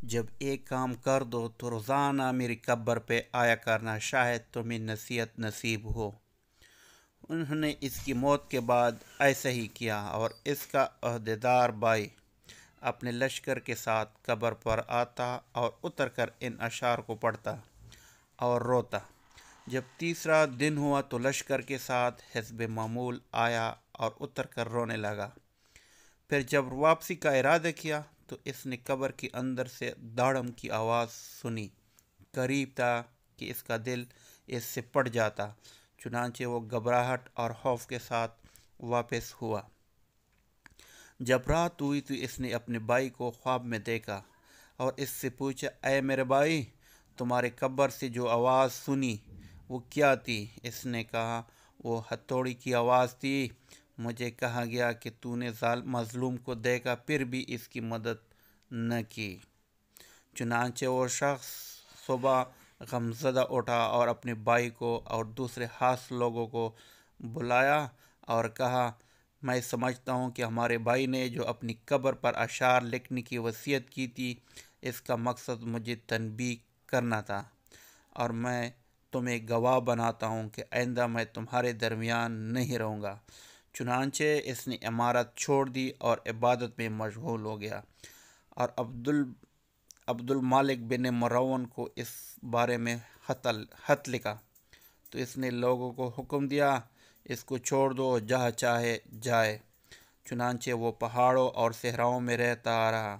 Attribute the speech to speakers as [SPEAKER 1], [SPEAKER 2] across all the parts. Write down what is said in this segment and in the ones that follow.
[SPEAKER 1] جب ایک کام کر دو تو روزانہ میری قبر پہ آیا کرنا، شاید تمہیں نصیحت نصیب ہو۔ انہوں نے اس کی موت کے بعد ایسا ہی کیا، اور اس کا عہدیدار بھائی اپنے لشکر کے ساتھ قبر پر آتا اور اتر کر ان اشعار کو پڑھتا اور روتا۔ جب تیسرا دن ہوا تو لشکر کے ساتھ حزب معمول آیا اور اتر کر رونے لگا۔ پھر جب واپسی کا ارادہ کیا تو اس نے قبر کے اندر سے داڑم کی آواز سنی، قریب تھا کہ اس کا دل اس سے پڑ جاتا۔ چنانچہ وہ گھبراہٹ اور خوف کے ساتھ واپس ہوا۔ جب رات ہوئی تو اس نے اپنے بھائی کو خواب میں دیکھا اور اس سے پوچھا، اے میرے بھائی، تمہارے قبر سے جو آواز سنی وہ کیا تھی؟ اس نے کہا، وہ ہتھوڑی کی آواز تھی۔ مجھے کہا گیا کہ تو نے مظلوم کو دیکھا پھر بھی اس کی مدد نہ کی۔ چنانچہ وہ شخص صبح غمزدہ اٹھا اور اپنے بھائی کو اور دوسرے خاص لوگوں کو بلایا اور کہا، میں سمجھتا ہوں کہ ہمارے بھائی نے جو اپنی قبر پر اشعار لکھنے کی وصیت کی تھی، اس کا مقصد مجھے تنبیہ کرنا تھا، اور میں تمہیں گواہ بناتا ہوں کہ آئندہ میں تمہارے درمیان نہیں رہوں گا۔ چنانچہ اس نے عمارت چھوڑ دی اور عبادت میں مشغول ہو گیا، اور عبد المالک بن مروان کو اس بارے میں خط لکھا تو اس نے لوگوں کو حکم دیا، اس کو چھوڑ دو، جہاں چاہے جائے۔ چنانچہ وہ پہاڑوں اور صحراؤں میں رہتا رہا،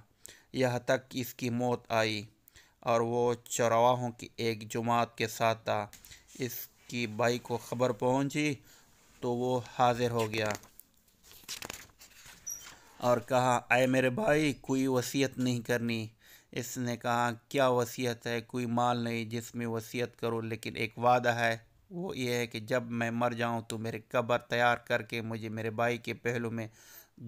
[SPEAKER 1] یہاں تک کہ اس کی موت آئی، اور وہ چرواہوں کی ایک جماعت کے ساتھ تھا۔ اس کی بھائی کو خبر پہنچی تو وہ حاضر ہو گیا اور کہا، اے میرے بھائی، کوئی وصیت نہیں کرنی؟ اس نے کہا، کیا وصیت ہے؟ کوئی مال نہیں جس میں وصیت کرو، لیکن ایک وعدہ ہے، وہ یہ ہے کہ جب میں مر جاؤں تو میری قبر تیار کر کے مجھے میرے بھائی کے پہلو میں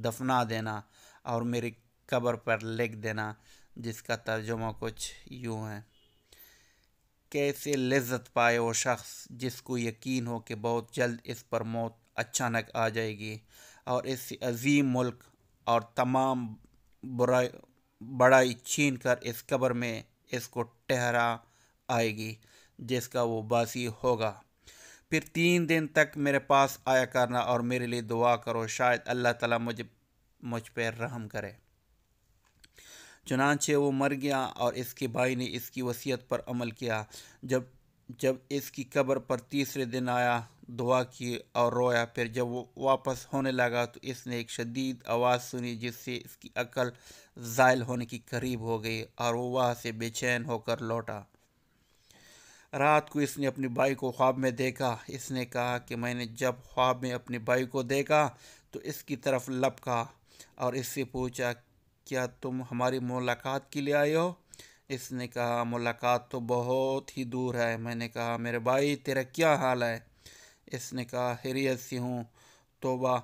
[SPEAKER 1] دفنا دینا اور میری قبر پر لکھ دینا، جس کا ترجمہ کچھ یوں ہے، کیسے لذت پائے وہ شخص جس کو یقین ہو کہ بہت جلد اس پر موت اچانک آ جائے گی، اور اس سے عظیم ملک اور تمام بڑائی چھین کر اس قبر میں اس کو ٹھہرا آئے گی جس کا وہ باسی ہوگا۔ پھر 3 دن تک میرے پاس آیا کرنا اور میرے لیے دعا کرو، شاید اللہ تعالیٰ مجھ پہ رحم کرے۔ چنانچہ وہ مر گیا اور اس کے بھائی نے اس کی وصیت پر عمل کیا۔ جب اس کی قبر پر تیسرے دن آیا، دعا کی اور رویا، پھر جب وہ واپس ہونے لگا تو اس نے ایک شدید آواز سنی جس سے اس کی عقل زائل ہونے کی قریب ہو گئی، اور وہ وہاں سے بے چین ہو کر لوٹا۔ رات کو اس نے اپنے بھائی کو خواب میں دیکھا۔ اس نے کہا کہ میں نے جب خواب میں اپنے بھائی کو دیکھا تو اس کی طرف لپکا اور اس سے پوچھا، کیا تم ہماری ملاقات کے لیے آئے ہو؟ اس نے کہا، ملاقات تو بہت ہی دور ہے۔ میں نے کہا، میرے بھائی، تیرا کیا حال ہے؟ اس نے کہا، خیریت سے ہوں۔ توبہ،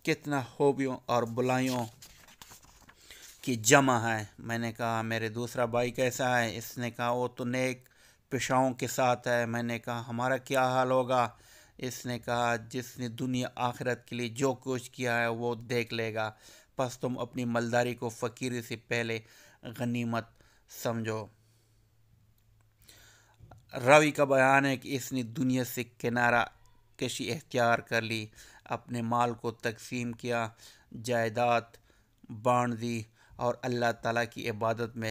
[SPEAKER 1] کتنا خوبیوں اور بلائیوں کی جمع ہے۔ میں نے کہا، میرے دوسرا بھائی کیسا ہے؟ اس نے کہا، وہ تو نیک پیشاؤں کے ساتھ ہے۔ میں نے کہا، ہمارا کیا حال ہوگا؟ اس نے کہا، جس نے دنیا آخرت کے لیے جو کچھ کیا ہے وہ دیکھ لے گا، پس تم اپنی مالداری کو فقیری سے پہلے غنیمت سمجھو۔ راوی کا بیان ہے کہ اس نے دنیا سے کنارہ کشی اختیار کر لی، اپنے مال کو تقسیم کیا، جائیداد بانٹ دی، اور اللہ تعالیٰ کی عبادت میں